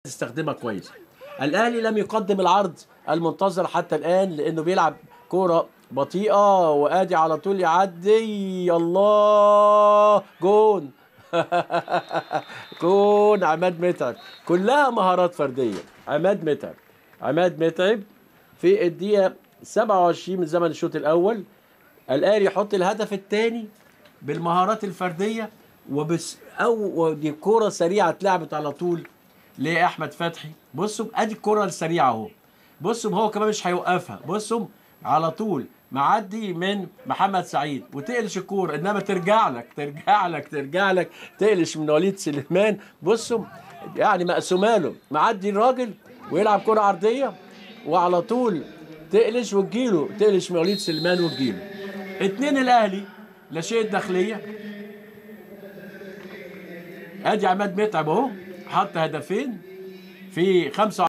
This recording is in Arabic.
تستخدمها كويس. الاهلي لم يقدم العرض المنتظر حتى الان لانه بيلعب كوره بطيئه وادي على طول يعدي. الله جون. جون عماد متعب، كلها مهارات فرديه. عماد متعب في الدقيقه 27 من زمن الشوط الاول. الاهلي يحط الهدف الثاني بالمهارات الفرديه ودي كوره سريعه اتلعبت على طول لاحمد فتحي. بصوا ادي الكره السريعه اهو، بصوا هو كمان مش هيوقفها، بصوا على طول معدي من محمد سعيد وتقلش الكوره، انما ترجع لك تقلش من وليد سليمان. بصوا يعني مقسومه له، معدي الراجل ويلعب كره عرضيه وعلى طول تقلش من وليد سليمان وتجيله. اتنين الاهلي لا شيء الداخليه. ادي عماد متعب اهو حط هدفين في 5